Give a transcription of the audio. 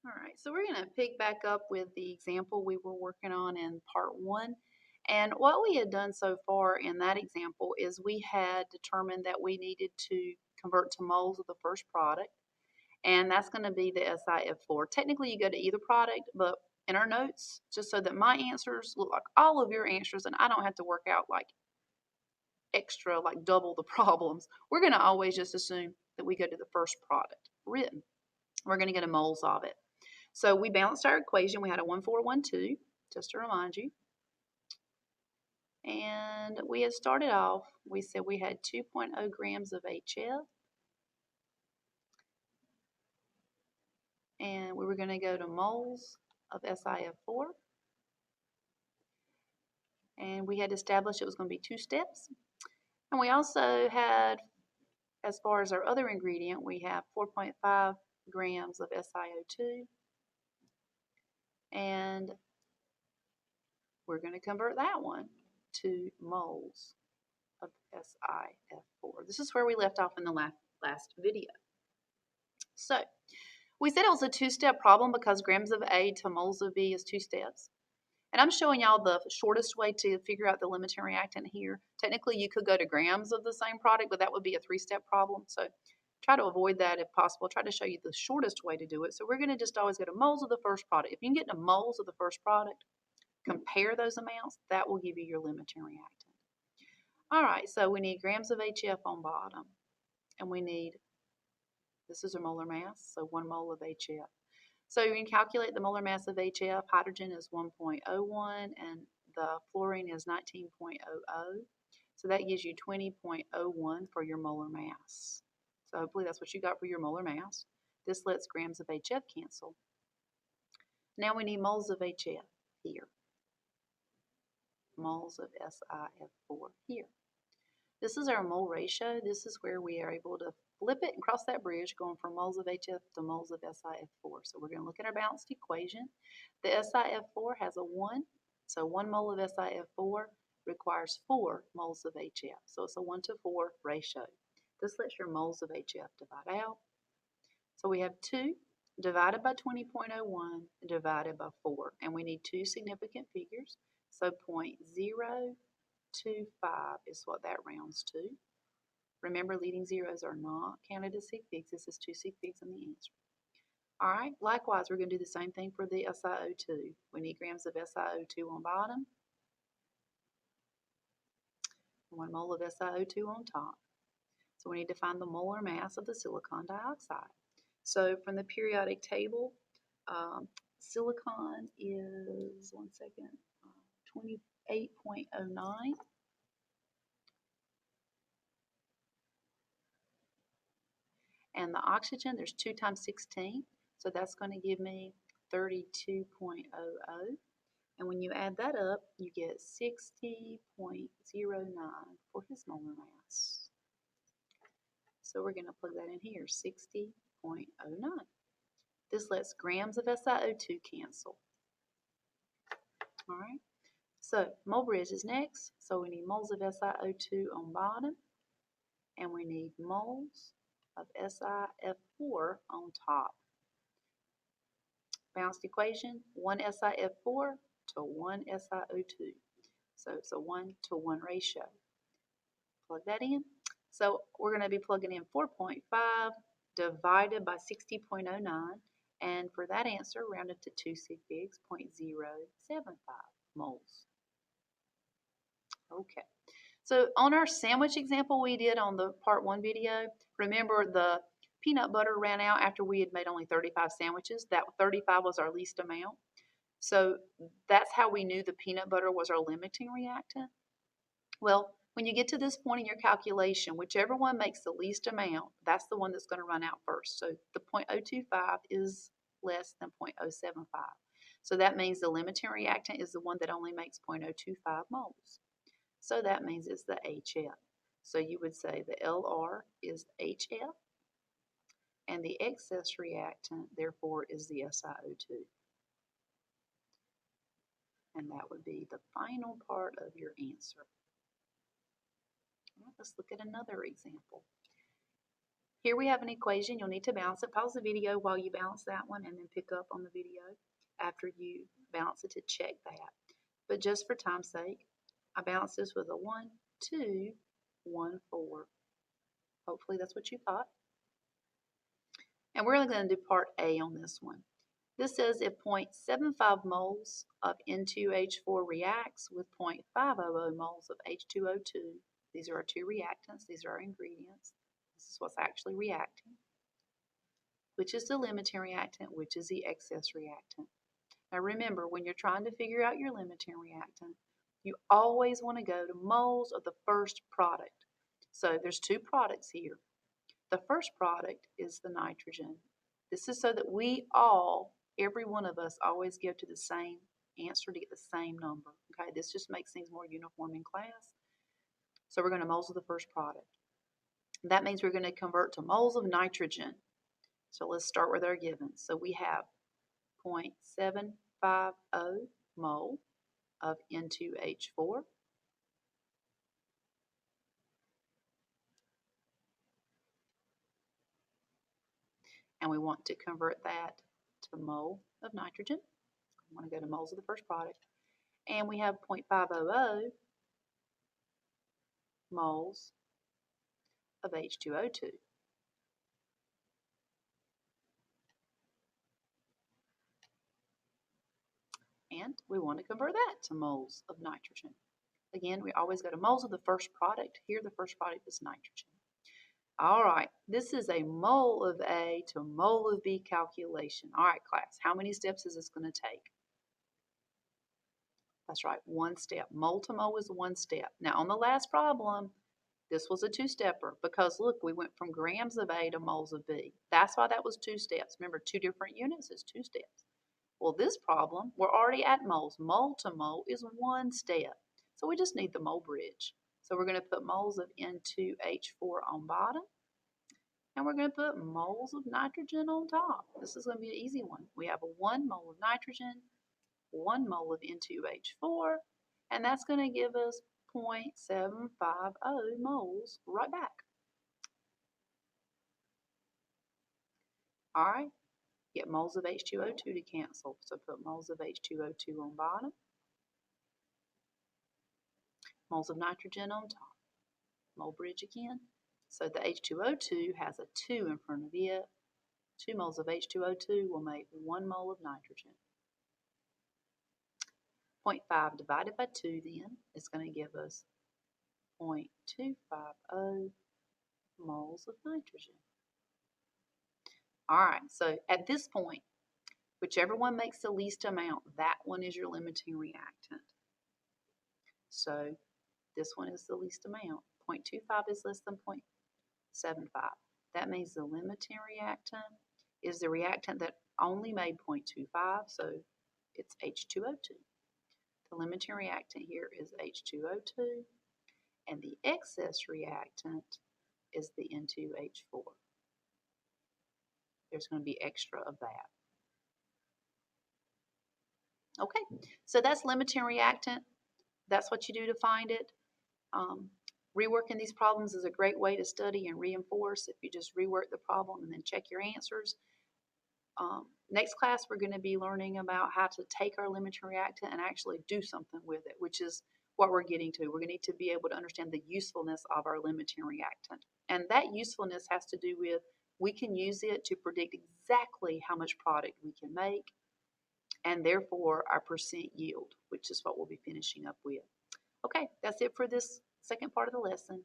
All right, so we're going to pick back up with the example we were working on in part one. And what we had done so far in that example is we had determined that we needed to convert to moles of the first product, and that's going to be the SiF4. Technically, you go to either product, but in our notes, just so that my answers look like all of your answers and I don't have to work out like extra, like double the problems, we're going to always just assume that we go to the first product written. We're going to get a moles of it. So we balanced our equation. We had a 1, 4, 1, 2, just to remind you. And we had started off, we said we had 2.0 grams of HF. And we were going to go to moles of SiF4. And we had established it was going to be 2 steps. And we also had, as far as our other ingredient, we have 4.5 grams of SiO2. And we're going to convert that one to moles of SiF4. This is where we left off in the last video. So we said it was a 2-step problem because grams of A to moles of B is 2 steps. And I'm showing y'all the shortest way to figure out the limiting reactant here. Technically, you could go to grams of the same product, but that would be a 3-step problem. So try to avoid that if possible. Try to show you the shortest way to do it. So we're going to just always go to moles of the first product. If you can get to moles of the first product, compare those amounts, that will give you your limiting reactant. All right, so we need grams of HF on bottom, and we need, this is our molar mass, so 1 mole of HF. So you can calculate the molar mass of HF. Hydrogen is 1.01, and the fluorine is 19.00. So that gives you 20.01 for your molar mass. So hopefully that's what you got for your molar mass. This lets grams of HF cancel. Now we need moles of HF here. Moles of SiF4 here. This is our mole ratio. This is where we are able to flip it and cross that bridge going from moles of HF to moles of SiF4. So we're going to look at our balanced equation. The SiF4 has a 1, so 1 mole of SiF4 requires 4 moles of HF. So it's a 1:4 ratio. This lets your moles of HF divide out. So we have 2 divided by 20.01 divided by 4, and we need 2 significant figures. So 0.025 is what that rounds to. Remember, leading zeros are not counted as sig figs. This is 2 sig figs in the answer. All right, likewise, we're going to do the same thing for the SiO2. We need grams of SiO2 on bottom, 1 mole of SiO2 on top. So we need to find the molar mass of the silicon dioxide. So from the periodic table, silicon is, 28.09. And the oxygen, there's 2 times 16, so that's going to give me 32.00. And when you add that up, you get 60.09 for his molar mass. So we're going to plug that in here, 60.09. This lets grams of SiO2 cancel. All right, so mole bridge is next. So we need moles of SiO2 on bottom, and we need moles of SiF4 on top. Balanced equation, 1 SiF4 to 1 SiO2. So it's a 1:1 ratio. Plug that in. So we're going to be plugging in 4.5 divided by 60.09. And for that answer, rounded to 2 sig figs, 0.075 moles. Okay. So on our sandwich example we did on the part 1 video, remember the peanut butter ran out after we had made only 35 sandwiches. That 35 was our least amount. So that's how we knew the peanut butter was our limiting reactant. Well, when you get to this point in your calculation, whichever one makes the least amount, that's the one that's going to run out first. So the 0.025 is less than 0.075. So that means the limiting reactant is the one that only makes 0.025 moles. So that means it's the HF. So you would say the LR is HF, and the excess reactant, therefore, is the SiO2. And that would be the final part of your answer. Well, let's look at another example. Here we have an equation. You'll need to balance it. Pause the video while you balance that one and then pick up on the video after you balance it to check that. But just for time's sake, I balance this with a 1, 2, 1, 4. Hopefully that's what you got. And we're only going to do part A on this one. This says if 0.75 moles of N2H4 reacts with 0.500 moles of H2O2, these are our two reactants, these are our ingredients. This is what's actually reacting. Which is the limiting reactant, which is the excess reactant. Now remember, when you're trying to figure out your limiting reactant, you always want to go to moles of the first product. So there's two products here. The first product is the nitrogen. This is so that every one of us, always go to the same answer to get the same number. Okay, this just makes things more uniform in class. So we're going to moles of the first product. That means we're going to convert to moles of nitrogen. So let's start with our givens. So we have 0.750 mole of N2H4. And we want to convert that to mole of nitrogen. We want to go to moles of the first product. And we have 0.500 moles of H2O2. And we want to convert that to moles of nitrogen. Again, we always go to moles of the first product. Here the first product is nitrogen. All right, this is a mole of A to mole of B calculation. All right, class, how many steps is this going to take? That's right, one step. Mole to mole is one step. Now, on the last problem, this was a two-stepper because, look, we went from grams of A to moles of B. That's why that was two steps. Remember, two different units is two steps. Well, this problem, we're already at moles. Mole to mole is one step. So we just need the mole bridge. So we're going to put moles of N2H4 on bottom. And we're going to put moles of nitrogen on top. This is going to be an easy one. We have a 1 mole of nitrogen, 1 mole of N2H4, and that's going to give us 0.750 moles right back. All right, get moles of H2O2 to cancel. So put moles of H2O2 on bottom, moles of nitrogen on top. Mole bridge again. So the H2O2 has a 2 in front of it. 2 moles of H2O2 will make 1 mole of nitrogen. 0.5 divided by 2 then is going to give us 0.250 moles of nitrogen. All right, so at this point, whichever one makes the least amount, that one is your limiting reactant. So this one is the least amount. 0.25 is less than 0.75. That means the limiting reactant is the reactant that only made 0.25, so it's H2O2. The limiting reactant here is H2O2, and the excess reactant is the N2H4. There's going to be extra of that. Okay, so that's limiting reactant. That's what you do to find it. Reworking these problems is a great way to study and reinforce if you just rework the problem and then check your answers. Next class, we're going to be learning about how to take our limiting reactant and actually do something with it, which is what we're getting to. We're going to need to be able to understand the usefulness of our limiting reactant. And that usefulness has to do with we can use it to predict exactly how much product we can make and therefore our percent yield, which is what we'll be finishing up with. Okay, that's it for this second part of the lesson.